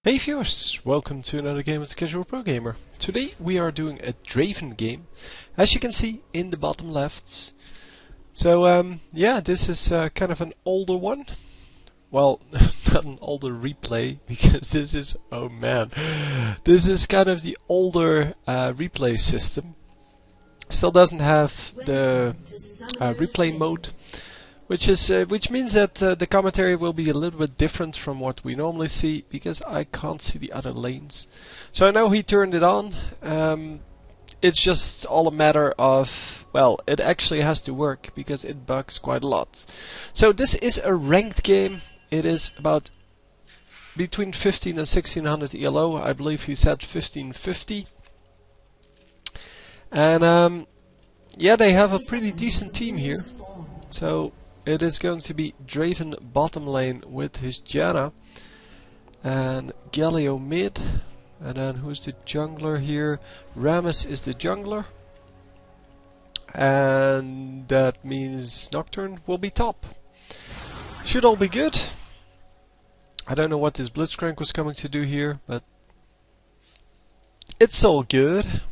Hey viewers, welcome to another game with Casual Pro Gamer. Today we are doing a Draven game, as you can see in the bottom left. So yeah, this is kind of an older one. Well, not an older replay, because this is, oh man, this is kind of the older replay system. Still doesn't have the replay mode. Which means that the commentary will be a little bit different from what we normally see, because I can't see the other lanes. So I know he turned it on. It's just all a matter of, well, it actually has to work because it bugs quite a lot. So this is a ranked game. It is about between 15 and 1600 ELO. I believe he said 1550. And yeah, they have a pretty decent team here. So it is going to be Draven bottom lane with his Janna and Galio mid, and then who's the jungler here? Rammus is the jungler, and that means Nocturne will be top. Should all be good. I don't know what this Blitzcrank was coming to do here, but it's all good.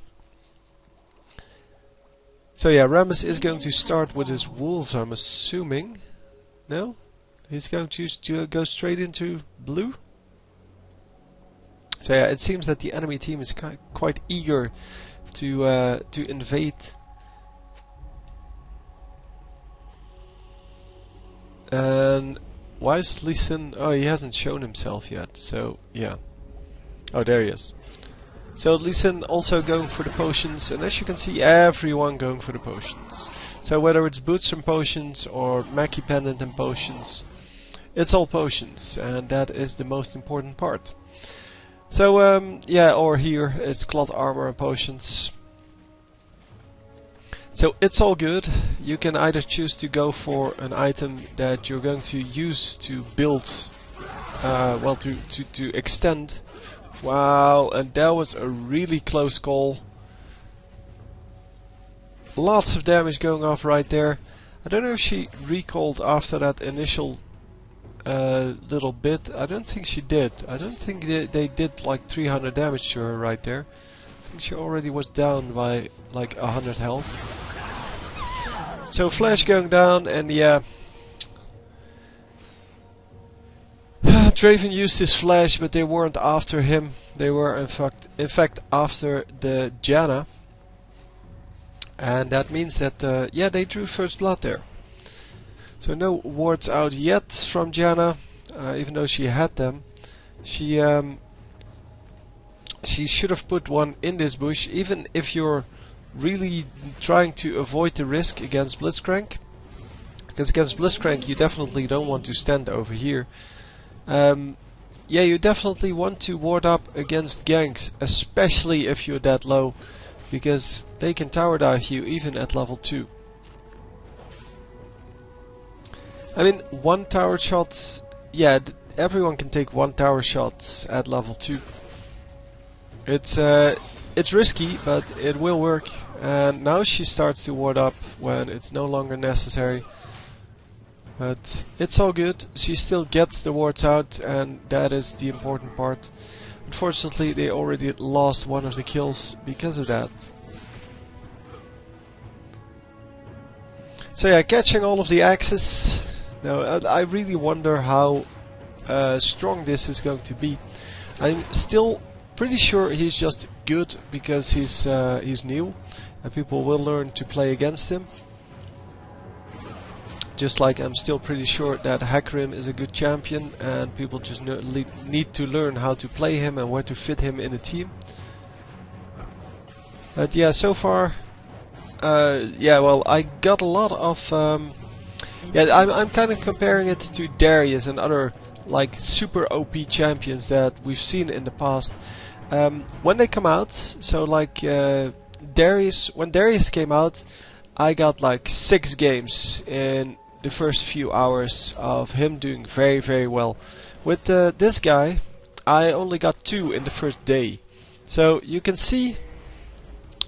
So yeah, Rammus is going to start with his wolves, I'm assuming. No? He's going to go straight into blue? So yeah, it seems that the enemy team is quite eager to invade. And why is Lee Sin? Oh, he hasn't shown himself yet, so yeah. Oh, there he is. So Lee Sin also going for the potions, and as you can see, everyone going for the potions. So whether it's boots and potions or Mackie pendant and potions, it's all potions, and that is the most important part. So yeah, or here it's cloth armor and potions. So it's all good. You can either choose to go for an item that you're going to use to build, well, to extend. Wow, and that was a really close call. Lots of damage going off right there. I don't know if she recalled after that initial little bit. I don't think she did. I don't think they did like 300 damage to her right there. I think she already was down by like 100 health. So flash going down, and yeah. Draven used his flash, but they weren't after him. They were in fact after the Janna, and that means that yeah, they drew first blood there. So no wards out yet from Janna, even though she had them. She should have put one in this bush, even if you're really trying to avoid the risk against Blitzcrank, because against Blitzcrank you definitely don't want to stand over here. Yeah, you definitely want to ward up against ganks, especially if you're that low, because they can tower dive you even at level 2. I mean, one tower shot, yeah, everyone can take one tower shot at level 2. It's risky, but it will work. And now she starts to ward up when it's no longer necessary. But it's all good. She still gets the wards out, and that is the important part. Unfortunately, they already lost one of the kills because of that. So yeah, catching all of the axes. Now I really wonder how strong this is going to be. I'm still pretty sure he's just good because he's new, and people will learn to play against him. Just like I'm still pretty sure that Hakrim is a good champion, and people just need to learn how to play him and where to fit him in a team. But yeah, so far, yeah, well, I got a lot of, yeah, I'm kind of comparing it to Darius and other like super OP champions that we've seen in the past. When they come out, so like Darius, when Darius came out, I got like 6 games in the first few hours of him doing very, very well. With this guy, I only got 2 in the first day. So you can see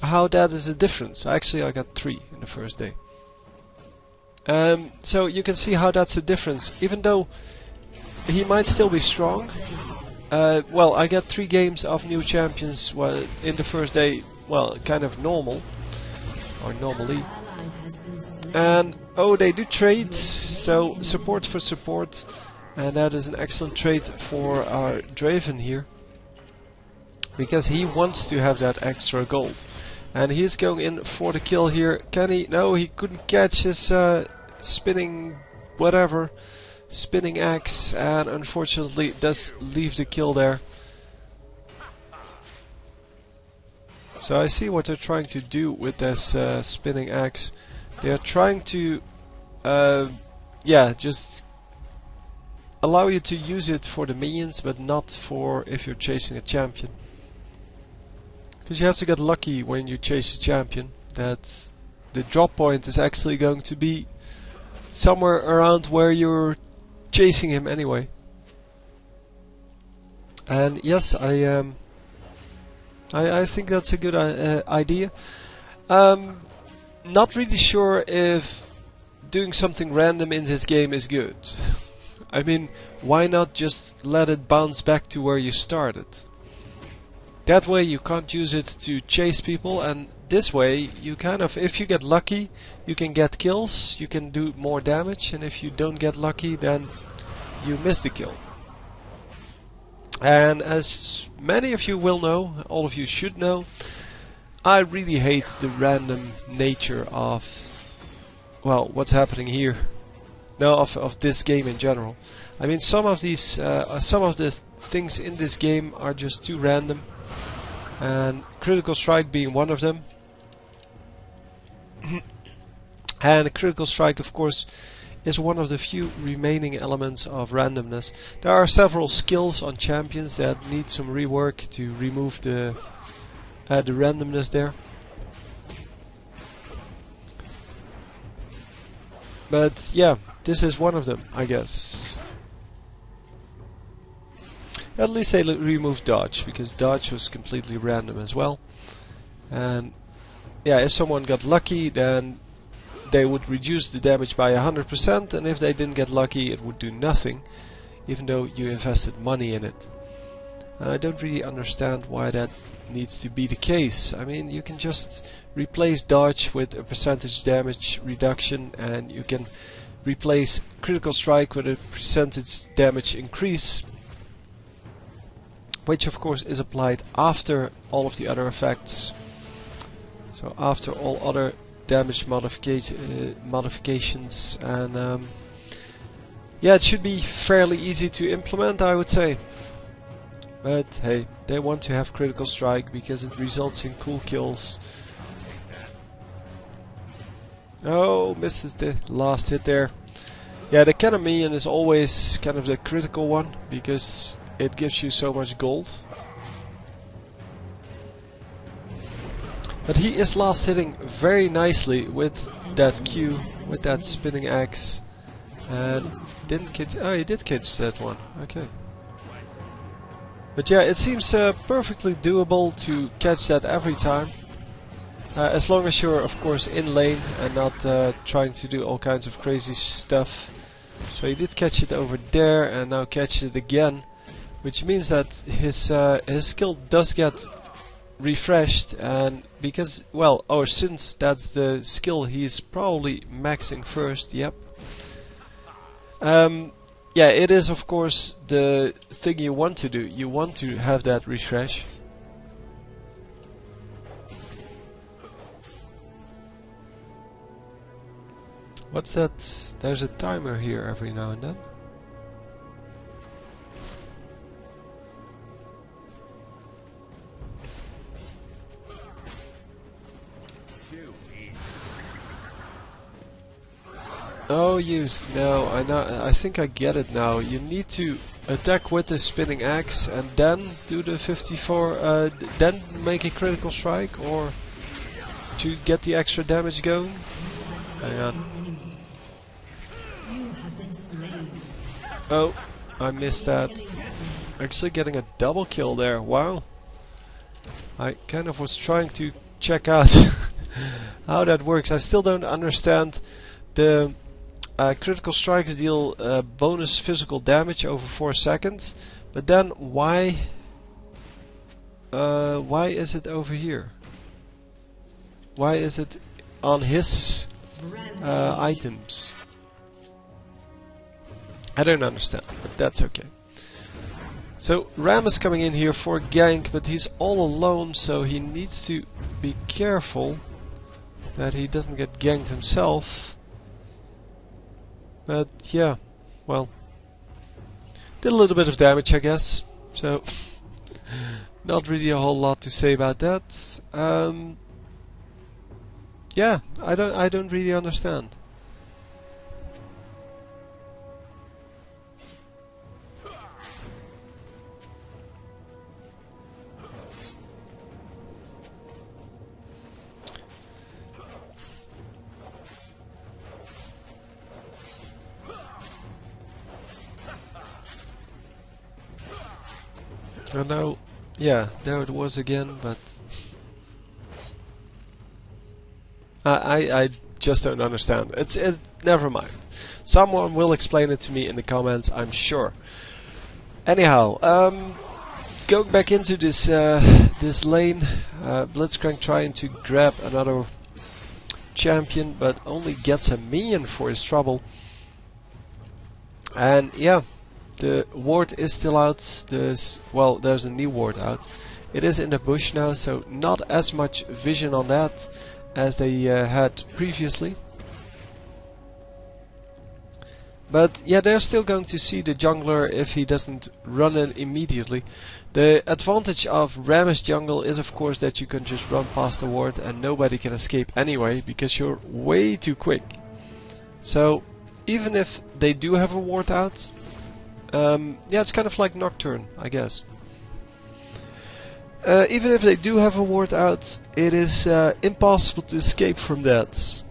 how that is a difference. Actually, I got 3 in the first day. So you can see how that's a difference. Even though he might still be strong, well, I get 3 games of new champions in the first day, well, kind of normal, or normally. And, oh, they do trade, so support for support, and that is an excellent trade for our Draven here. Because he wants to have that extra gold. And he's going in for the kill here. Can he? No, he couldn't catch his spinning whatever. Spinning axe, and unfortunately does leave the kill there. So I see what they're trying to do with this spinning axe. They are trying to yeah, just allow you to use it for the minions, but not for if you're chasing a champion. Because you have to get lucky when you chase a champion, that the drop point is actually going to be somewhere around where you're chasing him anyway. And yes, I think that's a good idea. Not really sure if doing something random in this game is good. I mean, why not just let it bounce back to where you started? That way you can't use it to chase people, and this way you kind of, if you get lucky, you can get kills, you can do more damage, and if you don't get lucky, then you miss the kill. And as many of you will know, all of you should know, I really hate the random nature of, well, what's happening here. No, of this game in general. I mean, some of these, some of the things in this game are just too random. And critical strike being one of them. And a critical strike, of course, is one of the few remaining elements of randomness. There are several skills on champions that need some rework to remove the randomness there. But yeah, this is one of them, I guess. At least they removed dodge, because dodge was completely random as well. And yeah, if someone got lucky, then they would reduce the damage by 100%, and if they didn't get lucky, it would do nothing, even though you invested money in it. And I don't really understand why that needs to be the case. I mean, you can just replace dodge with a percentage damage reduction, and you can replace critical strike with a percentage damage increase, which of course is applied after all of the other effects. So after all other damage modifications, and yeah, it should be fairly easy to implement, I would say. But hey, they want to have critical strike because it results in cool kills. Oh, misses the last hit there. Yeah, the cannon minion is always kind of the critical one because it gives you so much gold. But he is last hitting very nicely with that Q, with that spinning axe. And didn't catch. Oh, he did catch that one. Okay. But yeah, it seems perfectly doable to catch that every time. As long as you're, of course, in lane and not trying to do all kinds of crazy stuff. So he did catch it over there and now catch it again. Which means that his skill does get refreshed, and because, well, or since that's the skill he's probably maxing first, yep. Yeah, it is of course the thing you want to do. You want to have that refresh. What's that? There's a timer here every now and then. Oh, I think I get it now. You need to attack with the spinning axe and then do the 54, then make a critical strike, or to get the extra damage going. Hang on. Oh, I missed that. Actually getting a double kill there, wow. I kind of was trying to check out how that works. I still don't understand the critical strikes deal bonus physical damage over 4 seconds, But then why is it over here? Why is it on his items? I don't understand, but that's okay. So Ram is coming in here for a gank, but he's all alone, so he needs to be careful that he doesn't get ganked himself. But yeah, well, did a little bit of damage, I guess. So not really a whole lot to say about that. Yeah, I don't really understand. I know, yeah, there it was again, but I just don't understand. It's never mind. Someone will explain it to me in the comments, I'm sure. Anyhow, going back into this this lane, Blitzcrank trying to grab another champion, but only gets a minion for his trouble. And yeah, the ward is still out. Well, there's a new ward out. It is in the bush now, so not as much vision on that as they had previously. But yeah, they're still going to see the jungler if he doesn't run in immediately. The advantage of Ram's jungle is of course that you can just run past the ward and nobody can escape anyway, because you're way too quick. So even if they do have a ward out, yeah, it's kind of like Nocturne, I guess. Even if they do have a ward out, it is impossible to escape from that.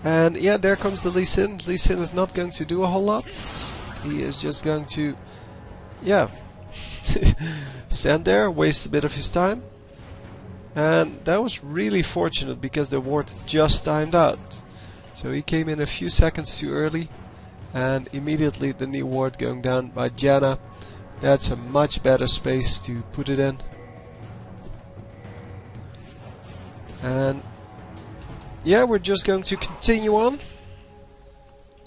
And yeah, there comes the Lee Sin. Lee Sin is not going to do a whole lot. He is just going to, yeah, stand there, waste a bit of his time. And that was really fortunate because the ward just timed out. So he came in a few seconds too early, and immediately the new ward going down by Janna. That's a much better space to put it in. And yeah, we're just going to continue on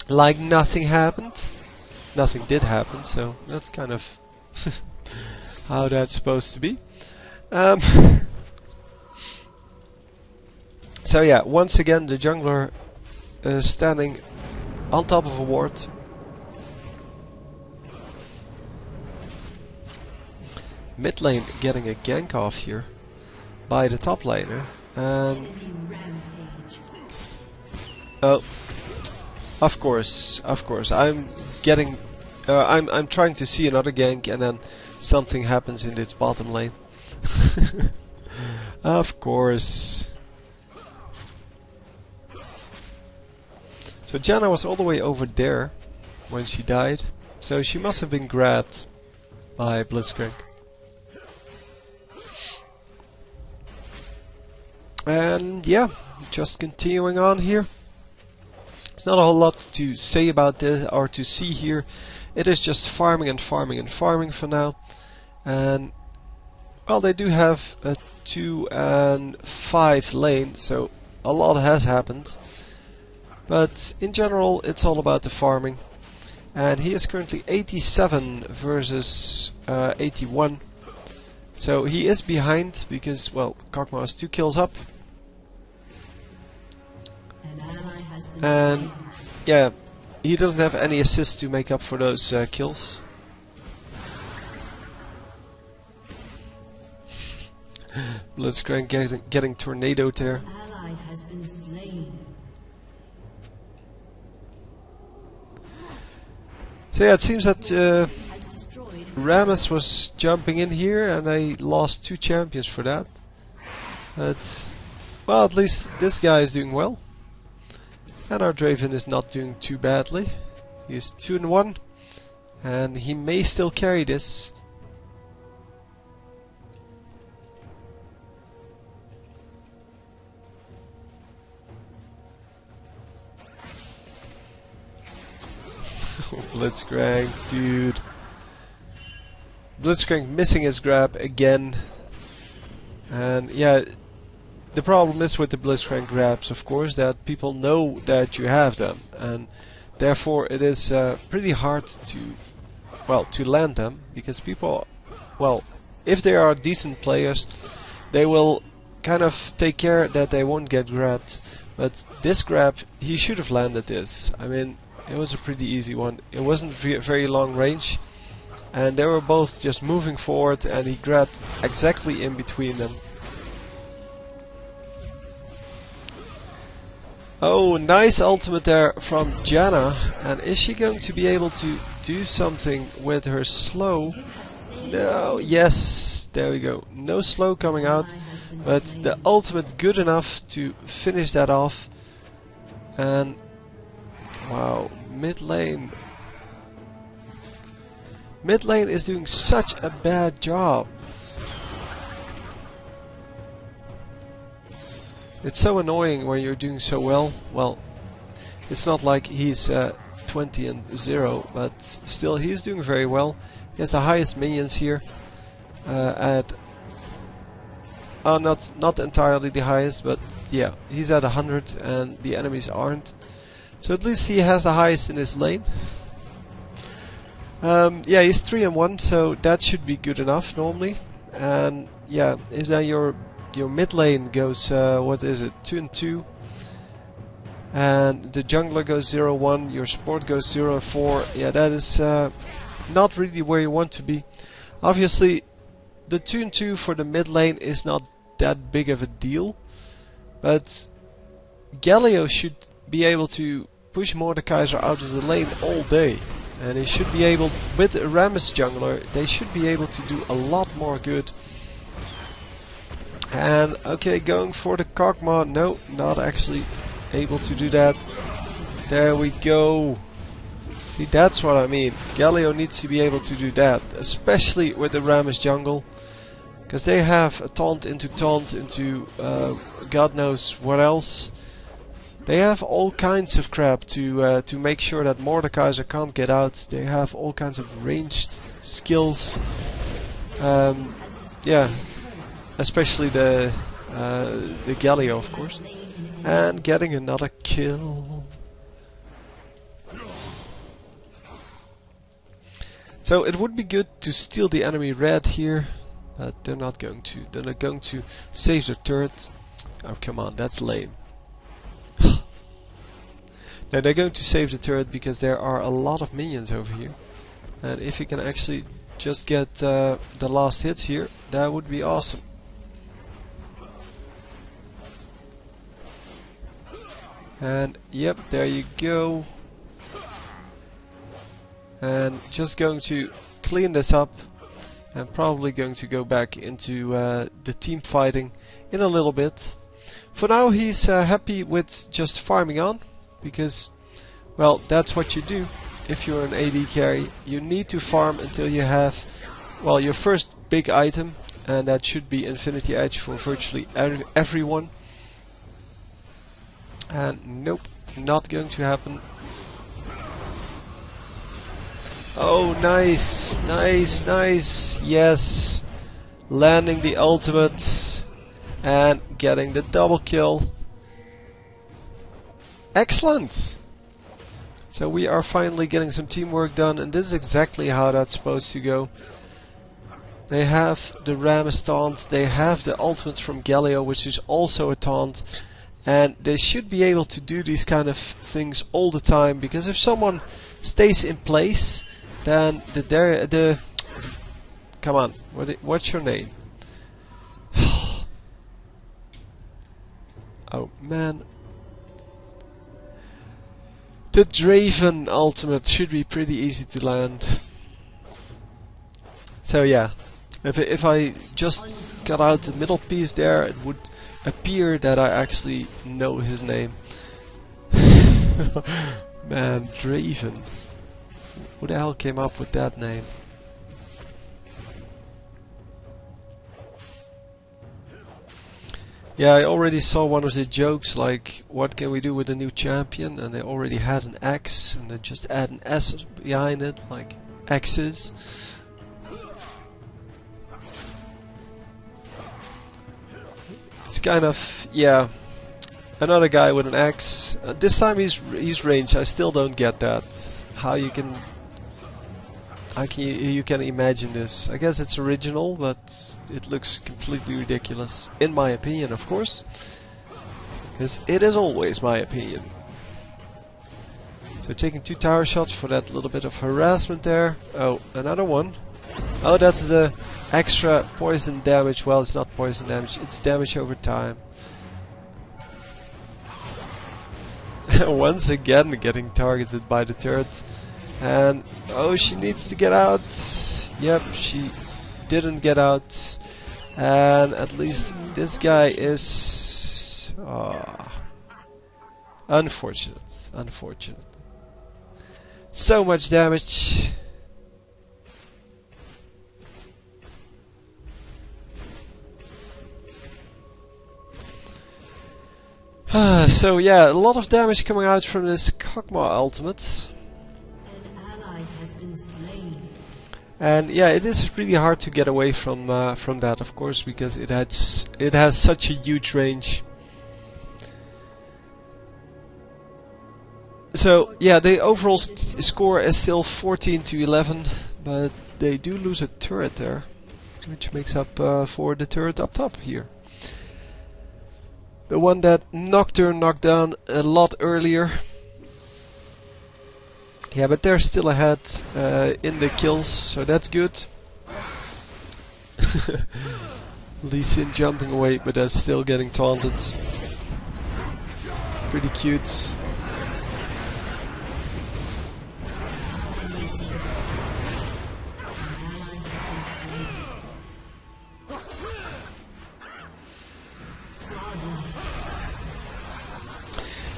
like nothing happened. Nothing did happen, so that's kind of how that's supposed to be. So yeah, once again the jungler standing on top of a ward. Mid lane getting a gank off here by the top laner, and oh, of course, I'm getting, I'm trying to see another gank, and then something happens in its bottom lane. Of course. So Janna was all the way over there when she died, so she must have been grabbed by Blitzcrank. And yeah, just continuing on here. There's not a whole lot to say about this or to see here. It is just farming and farming and farming for now. And well, they do have a 2 and 5 lane, so a lot has happened. But in general, it's all about the farming. And he is currently 87 versus 81. So he is behind because, well, Kog'Maw is 2 kills up. And yeah, he doesn't have any assists to make up for those kills. Blitzcrank getting tornadoed there. So yeah, it seems that Rammus was jumping in here and they lost 2 champions for that. But, well, at least this guy is doing well. And our Draven is not doing too badly. He's 2 and 1, and he may still carry this. Blitzcrank, dude. Blitzcrank missing his grab again. And yeah, the problem is with the Blitzcrank grabs, of course, that people know that you have them, and therefore it is pretty hard to land them, because people, well, if they are decent players, they will kind of take care that they won't get grabbed. But this grab, he should have landed this. I mean, it was a pretty easy one. It wasn't very long range, and they were both just moving forward, and he grabbed exactly in between them. Oh, nice ultimate there from Janna. And is she going to be able to do something with her slow? No, yes, there we go. No slow coming out, but the ultimate good enough to finish that off. And wow, mid lane. Mid lane is doing such a bad job. It's so annoying when you're doing so well. Well, it's not like he's 20-0, but still he's doing very well. He has the highest minions here. Not entirely the highest, but yeah, he's at 100 and the enemies aren't. So at least he has the highest in his lane. Yeah, he's 3-1, so that should be good enough normally. And yeah, if then your mid lane goes, what is it, 2-2, and the jungler goes 0-1, your support goes 0-4, yeah, that is not really where you want to be. Obviously, the 2-2 for the mid lane is not that big of a deal, but Galio should be able to push Mordekaiser out of the lane all day, and he should be able, with a Rammus jungler, they should be able to do a lot more good. And okay, going for the Kog'Maw. No, not actually able to do that. There we go. See, that's what I mean. Galio needs to be able to do that, especially with the Rammus jungle, because they have a taunt into God knows what else. They have all kinds of crap to make sure that Mordekaiser can't get out. They have all kinds of ranged skills. Yeah. Especially the Galio, of course, and getting another kill. So it would be good to steal the enemy red here, but they're not going to. They're not going to save the turret. Oh come on, that's lame. Now they're going to save the turret because there are a lot of minions over here, and if you can actually just get the last hits here, that would be awesome. And yep, there you go. And just going to clean this up, and probably going to go back into the team fighting in a little bit. For now he's happy with just farming on, because, well, that's what you do if you're an AD carry. You need to farm until you have, well, your first big item, and that should be Infinity Edge for virtually everyone. And nope, not going to happen. Oh, nice, nice, nice, yes. Landing the ultimate and getting the double kill. Excellent! So we are finally getting some teamwork done, and this is exactly how that's supposed to go. They have the Rammus taunt, they have the ultimate from Galio, which is also a taunt. And they should be able to do these kind of things all the time, because if someone stays in place, then the come on, what's your name? Oh man, the Draven ultimate should be pretty easy to land. So yeah, if I just got out the middle piece there, it would appear that I actually know his name. Man, Draven. Who the hell came up with that name? Yeah, I already saw one of the jokes like, what can we do with a new champion? And they already had an X, and they just add an S behind it, like X's. It's kind of, yeah, another guy with an X. This time he's ranged. I still don't get that. How you can imagine this? I guess it's original, but it looks completely ridiculous, in my opinion, of course, because it is always my opinion. So taking 2 tower shots for that little bit of harassment there. Oh, another one. Oh, that's the extra poison damage. Well, it's not poison damage, it's damage over time. Once again getting targeted by the turret. And oh, she needs to get out. Yep, she didn't get out. And at least this guy is unfortunate. Unfortunate. So much damage. So yeah, a lot of damage coming out from this Kog'Maw ultimate. And yeah, it is really hard to get away from that, of course, because it has such a huge range. So yeah, the overall score is still 14-11, but they do lose a turret there, which makes up for the turret up top here. The one that Nocturne knocked down a lot earlier. Yeah, but they're still ahead in the kills, so that's good. Lee Sin jumping away, but they're still getting taunted. Pretty cute.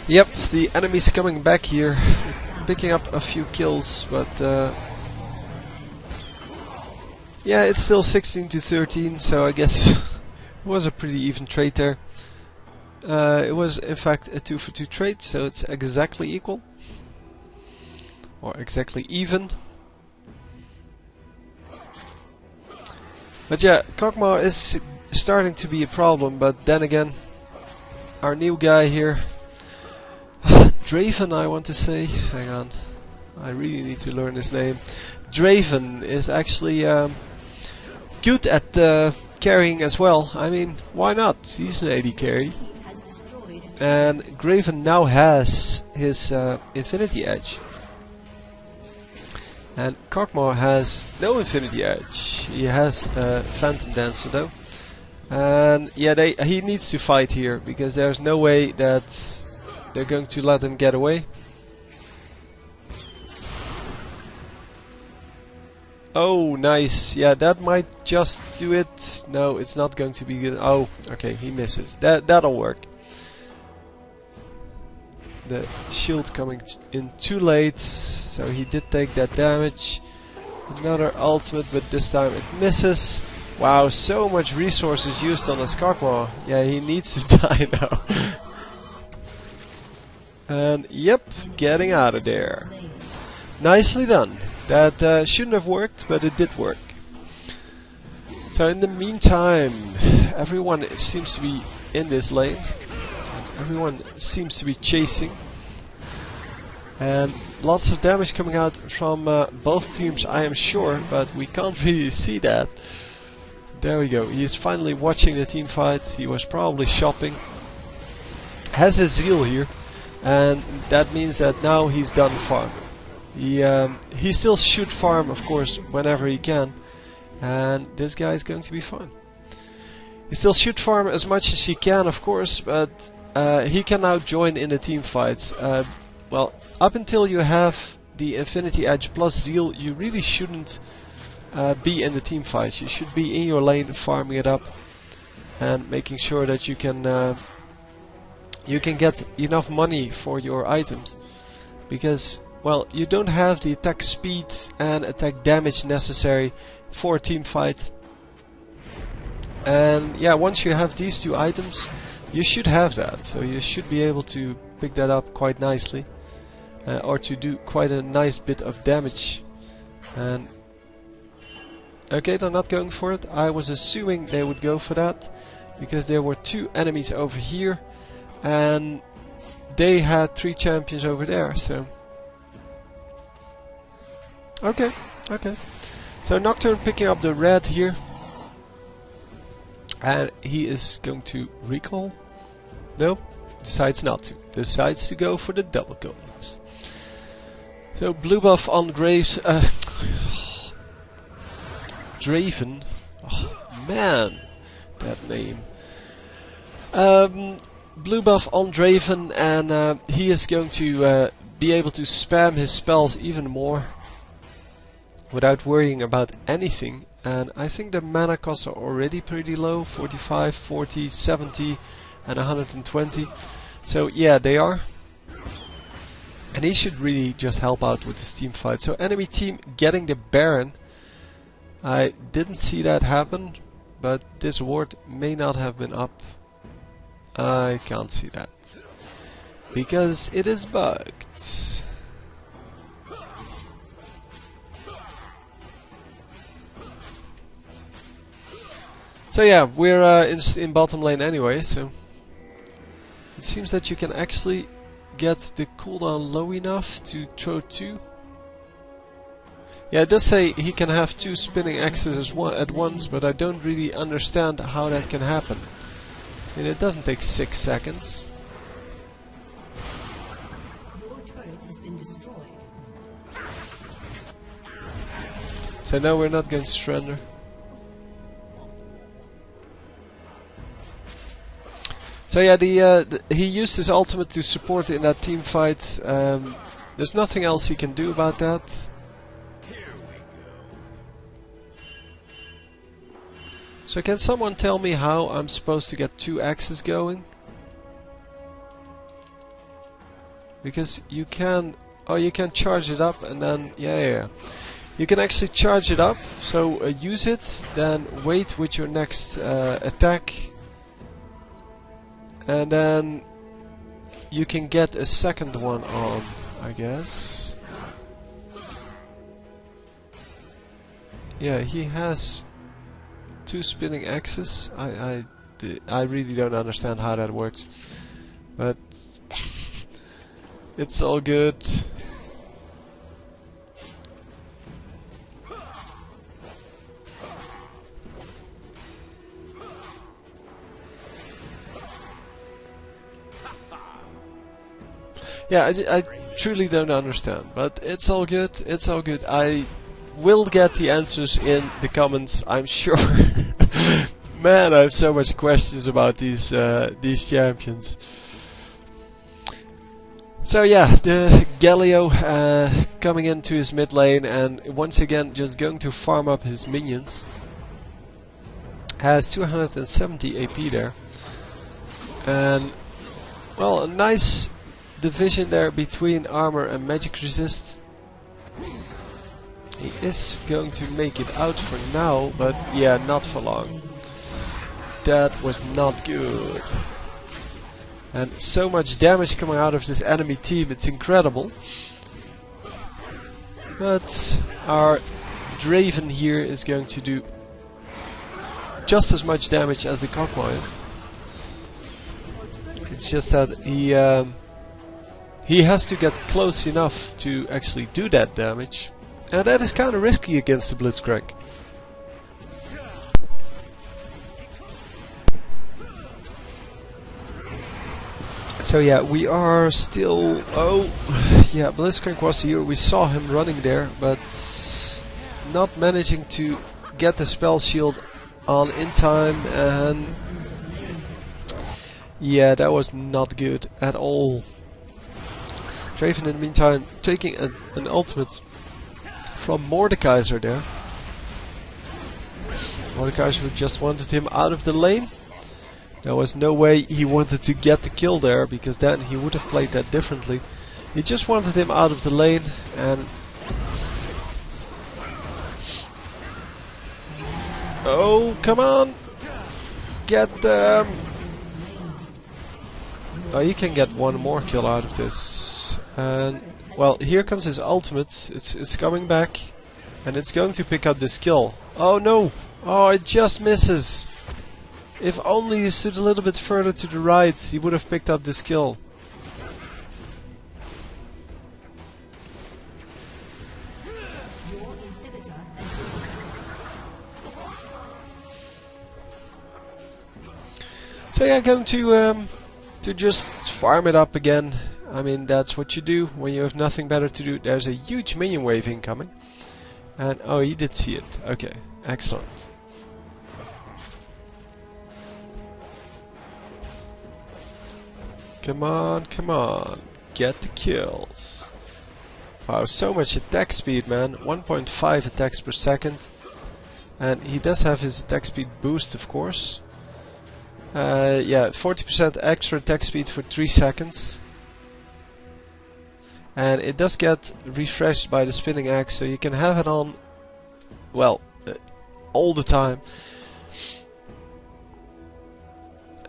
Yep, the enemy's coming back here, picking up a few kills, but yeah, it's still 16-13, so I guess it was a pretty even trade there. It was in fact a 2-for-2 trade, so it's exactly equal, or exactly even. But yeah, Kog'Maw is starting to be a problem, but then again, our new guy here, Draven, I want to say. Hang on, I really need to learn his name. Draven is actually good at carrying as well. I mean, why not? He's an AD carry. And Draven now has his Infinity Edge. And Kog'Maw has no Infinity Edge. He has Phantom Dancer though. And yeah, he needs to fight here, because there's no way that they're going to let him get away. Oh, nice. Yeah, that might just do it. No, it's not going to be good. Oh, okay, he misses. That'll work. The shield coming in too late, so he did take that damage. Another ultimate, but this time it misses. Wow, so much resources used on his Kog'Maw. Yeah, he needs to die now. And yep, getting out of there. Nicely done. That shouldn't have worked, but it did work. So in the meantime, everyone seems to be in this lane. Everyone seems to be chasing. And lots of damage coming out from both teams, I am sure, but we can't really see that. There we go. He is finally watching the team fight. He was probably shopping. Has his zeal here. And that means that now he's done farming. He still should farm, of course, whenever he can. And this guy is going to be fine. He still should farm as much as he can, of course, but he can now join in the team fights. Well, up until you have the Infinity Edge plus Zeal, you really shouldn't be in the team fights. You should be in your lane, farming it up, and making sure that you can get enough money for your items. Because, well, you don't have the attack speed and attack damage necessary for a team fight. And yeah, once you have these two items, you should have that, so you should be able to pick that up quite nicely, or to do quite a nice bit of damage. And okay, they're not going for it. I was assuming they would go for that, because there were 2 enemies over here, and they had 3 champions over there, so... Okay, okay. So Nocturne picking up the red here. And he is going to recall. No, decides not to. Decides to go for the double combos. So blue buff on Graves. Draven. Oh, man, that name. Blue buff on Draven, and he is going to be able to spam his spells even more without worrying about anything. And I think the mana costs are already pretty low, 45, 40, 70 and 120. So yeah, they are. And he should really just help out with this team fight. So enemy team getting the Baron. I didn't see that happen, but this ward may not have been up. I can't see that, because it is bugged. So yeah, we're in bottom lane anyway, so it seems that you can actually get the cooldown low enough to throw 2. Yeah, it does say he can have 2 spinning axes at once, but I don't really understand how that can happen. I mean, it doesn't take 6 seconds. Your turret has been destroyed. So no, we're not going to surrender. So yeah, he used his ultimate to support in that team fight. There's nothing else he can do about that. So can someone tell me how I'm supposed to get 2 axes going? Because you can... Oh, you can charge it up and then... Yeah. You can actually charge it up. So use it, then wait with your next attack. And then you can get a second one on, I guess. Yeah, he has 2 spinning axes. I really don't understand how that works, but it's all good. Yeah, I truly don't understand, but it's all good. It's all good. I will get the answers in the comments, I'm sure. Man, I have so much questions about these champions. So yeah, the Galio coming into his mid lane and once again just going to farm up his minions. Has 270 AP there, and well, a nice division there between armor and magic resist. He is going to make it out for now, but yeah, not for long. That was not good. And so much damage coming out of this enemy team, it's incredible. But our Draven here is going to do just as much damage as the Kokma is. It's just that he has to get close enough to actually do that damage, and that is kind of risky against the Blitzcrank. So yeah, we are still... Oh, yeah, Blitzcrank was here, we saw him running there, but not managing to get the spell shield on in time, and yeah, that was not good at all. Draven in the meantime taking an ultimate from Mordekaiser there. Mordekaiser just wanted him out of the lane. There was no way he wanted to get the kill there, because then he would have played that differently. He just wanted him out of the lane, and... Oh, come on! Get them! Oh, he can get one more kill out of this. And well, here comes his ultimate. It's coming back, and it's going to pick up this kill. Oh no! Oh, it just misses. If only he stood a little bit further to the right, he would have picked up this kill. So yeah, going to just farm it up again. I mean, that's what you do when you have nothing better to do. There's a huge minion wave incoming. And oh, he did see it. Okay, excellent. Come on, come on. Get the kills. Wow, so much attack speed, man. 1.5 attacks per second. And he does have his attack speed boost, of course. Yeah, 40% extra attack speed for 3 seconds. And it does get refreshed by the spinning axe, so you can have it on, well, all the time.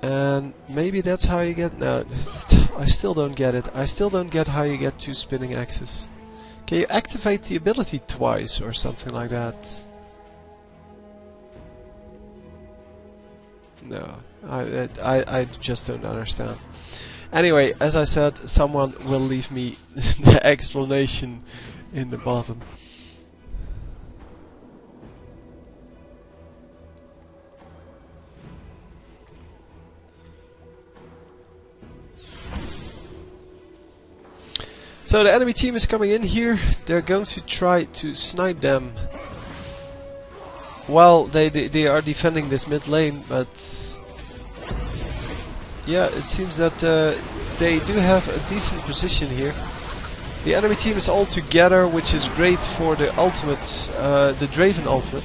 And maybe that's how you get... No, I still don't get it. I still don't get how you get 2 spinning axes. Can you activate the ability twice or something like that? No, I just don't understand. Anyway, as I said, someone will leave me the explanation in the bottom. So the enemy team is coming in here. They're going to try to snipe them. Well, they are defending this mid lane, but yeah, it seems that they do have a decent position here. The enemy team is all together, which is great for the ultimate, the Draven ultimate.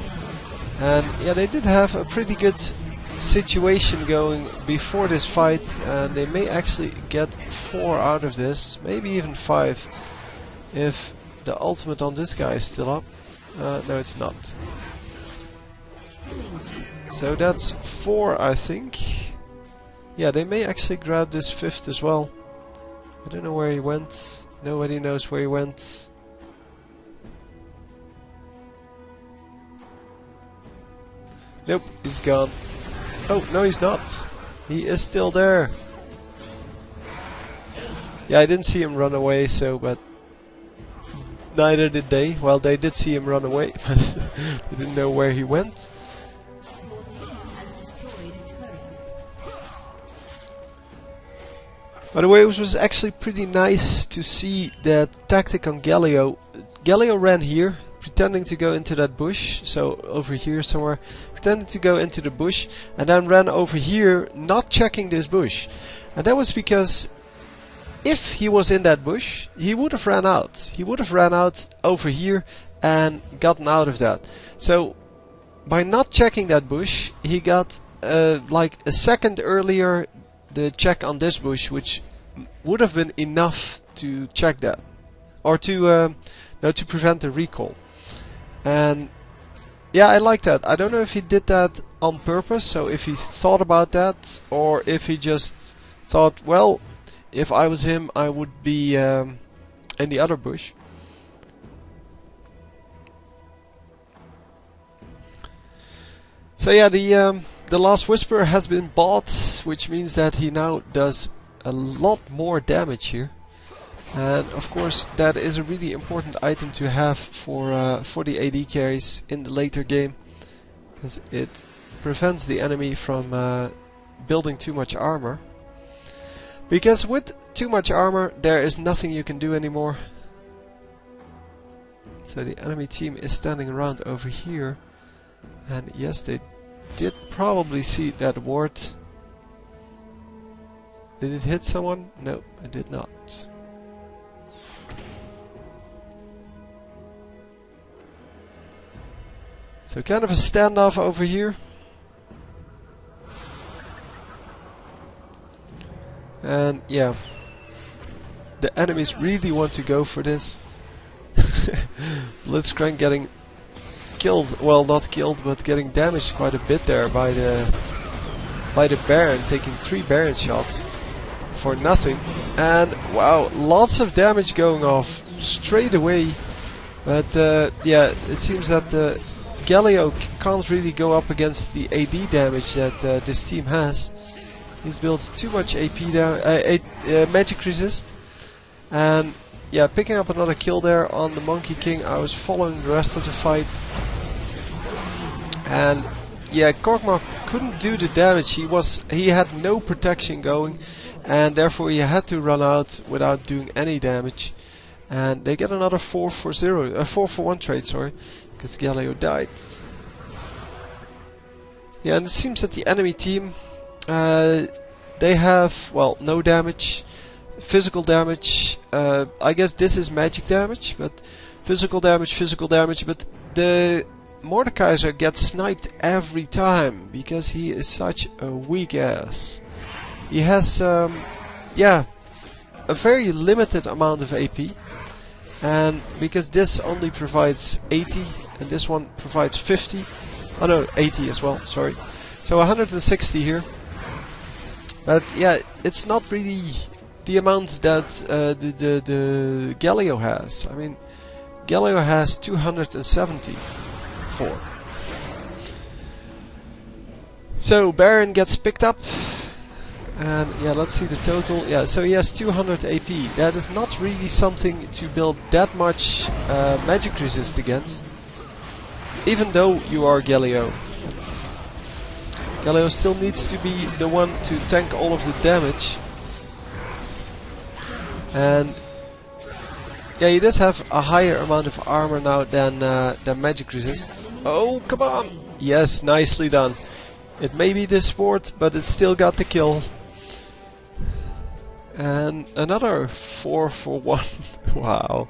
And yeah, they did have a pretty good situation going before this fight, and they may actually get 4 out of this, maybe even 5, if the ultimate on this guy is still up. No, it's not. So that's 4, I think. Yeah, they may actually grab this 5th as well. I don't know where he went. Nobody knows where he went. Nope, he's gone. Oh, no, he's not. He is still there. Yeah, I didn't see him run away, so, but neither did they. Well, they did see him run away, but they didn't know where he went. By the way, it was actually pretty nice to see that tactic on Galio. Galio ran here, pretending to go into that bush, so over here somewhere, pretending to go into the bush, and then ran over here, not checking this bush. And that was because if he was in that bush, he would have ran out. He would have ran out over here and gotten out of that. So by not checking that bush, he got like a second earlier the check on this bush, which would have been enough to check that, or to no, to prevent the recall. And yeah, I like that. I don't know if he did that on purpose, so if he thought about that, or if he just thought, well, if I was him, I would be in the other bush. So yeah, the Last Whisper has been bought, which means that he now does a lot more damage here. And of course, that is a really important item to have for the AD carries in the later game, because it prevents the enemy from building too much armor. Because with too much armor, there is nothing you can do anymore. So the enemy team is standing around over here, and yes, they did probably see that ward. Did it hit someone? No, it did not. So kind of a standoff over here. And yeah, the enemies really want to go for this. Blitzcrank getting killed, well, not killed, but getting damaged quite a bit there by the Baron, taking 3 Baron shots. for nothing. And wow, lots of damage going off straight away. But yeah, it seems that Galio can't really go up against the AD damage that this team has. He's built too much AP magic resist. And yeah, picking up another kill there on the Monkey King. I was following the rest of the fight. And yeah, Korkmar couldn't do the damage. He had no protection going, and therefore he had to run out without doing any damage. And they get another 4 for 1 trade, sorry, because Galio died. Yeah, and it seems that the enemy team, they have, well, no damage, physical damage. I guess this is magic damage, but physical damage, but the Mordekaiser gets sniped every time because he is such a weak ass. He has, yeah, a very limited amount of AP, and because this only provides 80 and this one provides 50. Oh no, 80 as well, sorry. So 160 here. But yeah, it's not really the amount that the Galio has. I mean, Galio has 274. So Baron gets picked up. And yeah, let's see the total. Yeah, so he has 200 AP. That is not really something to build that much magic resist against. Even though you are Galio. Galio still needs to be the one to tank all of the damage. And yeah, he does have a higher amount of armor now than magic resist. Oh, come on! Yes, nicely done. It may be the sport, but it still got the kill. And another 4 for 1. Wow.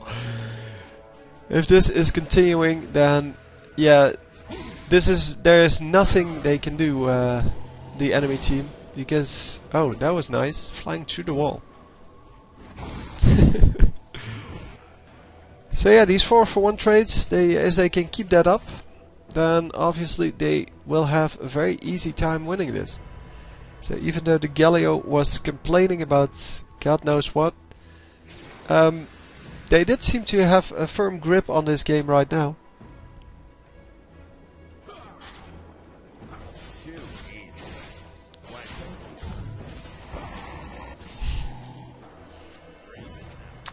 If this is continuing, then yeah, there is nothing they can do, the enemy team, because oh, that was nice, flying through the wall. So yeah, these 4 for 1 trades, if they can keep that up, then obviously they will have a very easy time winning this. So even though the Galio was complaining about God knows what, they did seem to have a firm grip on this game right now.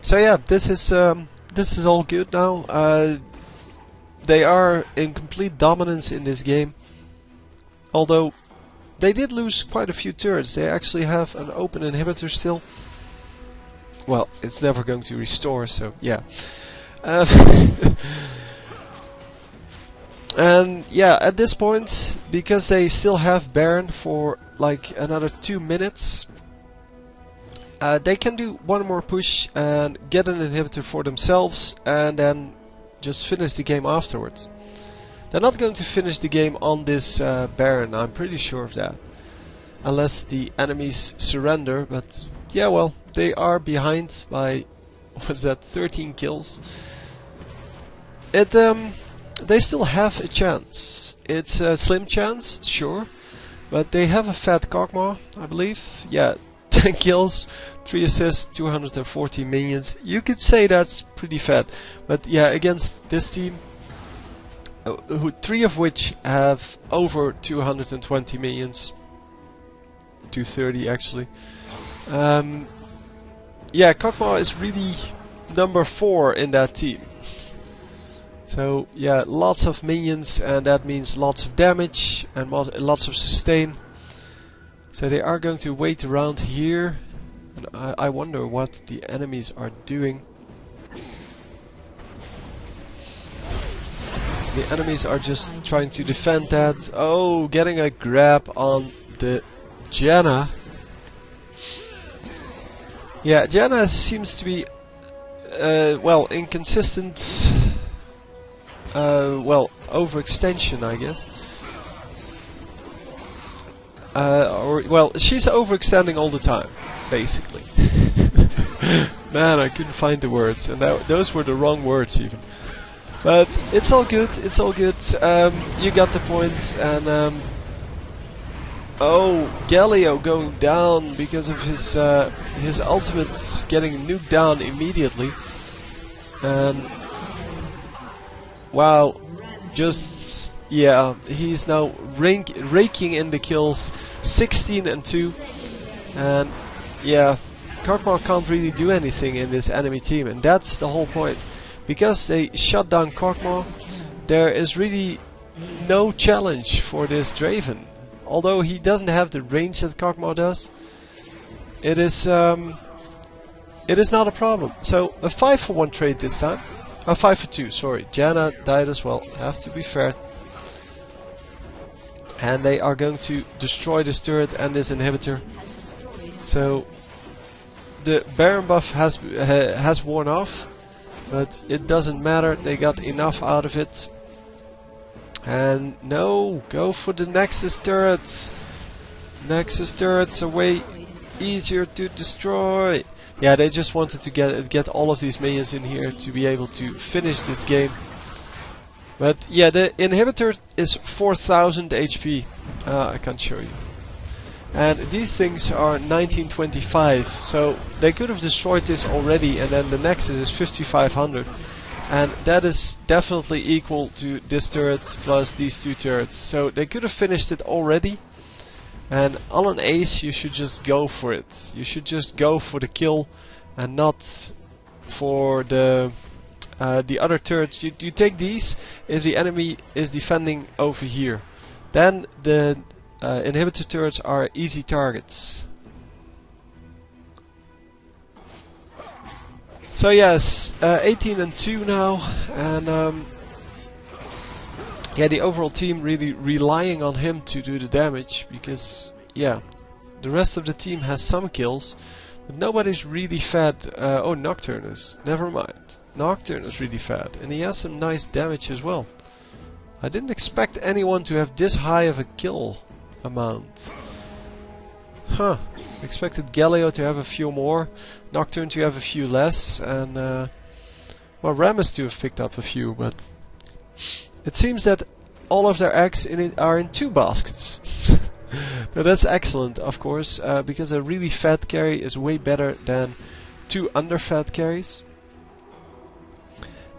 So yeah, this is all good now. They are in complete dominance in this game. Although they did lose quite a few turrets. They actually have an open inhibitor still. Well, it's never going to restore, so yeah. And yeah, at this point, because they still have Baron for like another 2 minutes, they can do one more push and get an inhibitor for themselves, and then just finish the game afterwards. They're not going to finish the game on this Baron, I'm pretty sure of that. Unless the enemies surrender, but yeah, well, they are behind by, what's that, 13 kills. They still have a chance. It's a slim chance, sure, but they have a fat Kog'Maw, I believe. Yeah, 10 kills, 3 assists, 240 minions. You could say that's pretty fat, but yeah, against this team, 3 of which have over 220 minions, 230 actually. Yeah, Kog'Maw is really number 4 in that team. So yeah, lots of minions, and that means lots of damage and lots of sustain. So they are going to wait around here. And I wonder what the enemies are doing. The enemies are just trying to defend that. Oh, getting a grab on the Janna. Yeah, Janna seems to be, well, inconsistent. Well, overextension, I guess. Or, well, she's overextending all the time, basically. Man, I couldn't find the words, and those were the wrong words even. But it's all good, it's all good. You got the point, and Oh, Galio going down because of his ultimates getting nuked down immediately. And wow, just yeah, he's now raking in the kills, 16 and 2, and yeah, Karkmar can't really do anything in this enemy team, and that's the whole point. Because they shut down Karkmar, there is really no challenge for this Draven. Although he doesn't have the range that Karkmar does, it is not a problem. So a 5-for-1 trade this time. 5-for-2, sorry. Janna died as well, have to be fair. And they are going to destroy this turret and this inhibitor. So the Baron buff has worn off, but it doesn't matter, they got enough out of it. And no, go for the Nexus turrets. Nexus turrets are way easier to destroy. Yeah, they just wanted to get all of these minions in here to be able to finish this game. But yeah, the inhibitor is 4000 HP. I can't show you. And these things are 1925, so they could have destroyed this already, and then the Nexus is 5500. And that is definitely equal to this turret plus these two turrets. So they could have finished it already. And on an ace you should just go for it. You should just go for the kill and not for the other turrets. You take these if the enemy is defending over here. Then the inhibitor turrets are easy targets. So yes, 18 and 2 now, and yeah, the overall team really relying on him to do the damage, because yeah, the rest of the team has some kills, but nobody's really fed. Oh, Nocturne is, never mind. Nocturne is really fed, and he has some nice damage as well. I didn't expect anyone to have this high of a kill amount. Huh. Expected Galio to have a few more, Nocturne to have a few less, and well, Rammus to have picked up a few, but it seems that all of their eggs in it are in 2 baskets. Now that's excellent, of course, because a really fat carry is way better than 2 underfed carries.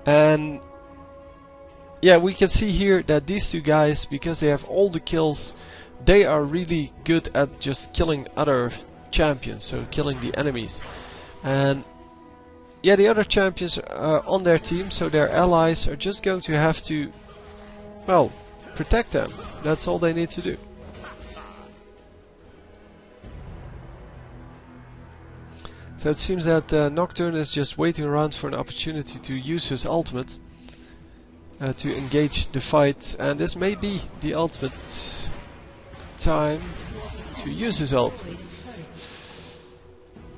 And yeah, we can see here that these 2 guys, because they have all the kills, they are really good at just killing other champions, so killing the enemies. And yeah, the other champions are on their team, so their allies are just going to have to, well, protect them. That's all they need to do. So it seems that Nocturne is just waiting around for an opportunity to use his ultimate to engage the fight, and this may be the ultimate time to use his ultimate.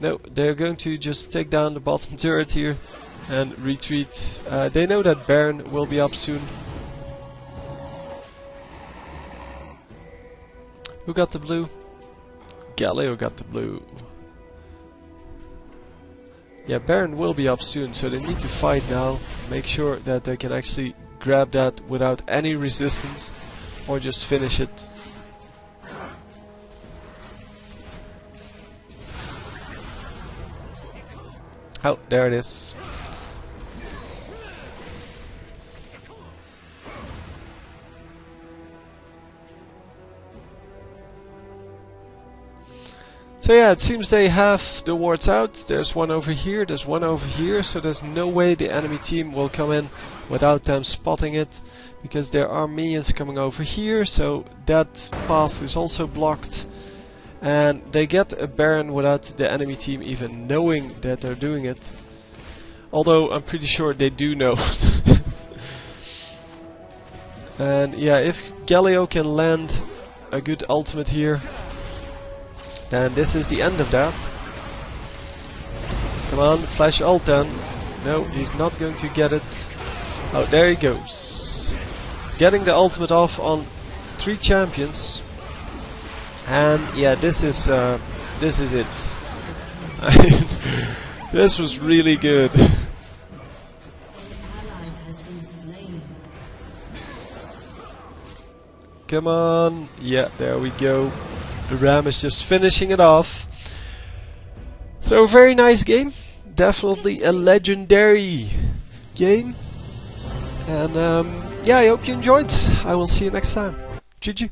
No, they're going to just take down the bottom turret here and retreat. They know that Baron will be up soon. Who got the blue? Galio got the blue. Yeah, Baron will be up soon, so they need to fight now. Make sure that they can actually grab that without any resistance, or just finish it. Oh, there it is. So yeah, it seems they have the wards out. There's one over here, there's one over here, so there's no way the enemy team will come in without them spotting it, because there are minions coming over here, so that path is also blocked. And they get a Baron without the enemy team even knowing that they're doing it. Although I'm pretty sure they do know. And yeah, if Galio can land a good ultimate here, then this is the end of that. Come on, flash ult then. No, he's not going to get it. Oh, there he goes. Getting the ultimate off on 3 champions. And yeah, this is it. This was really good. Come on. Yeah, there we go. Ram is just finishing it off. So very nice game. Definitely a legendary game. And yeah, I hope you enjoyed. I will see you next time. GG.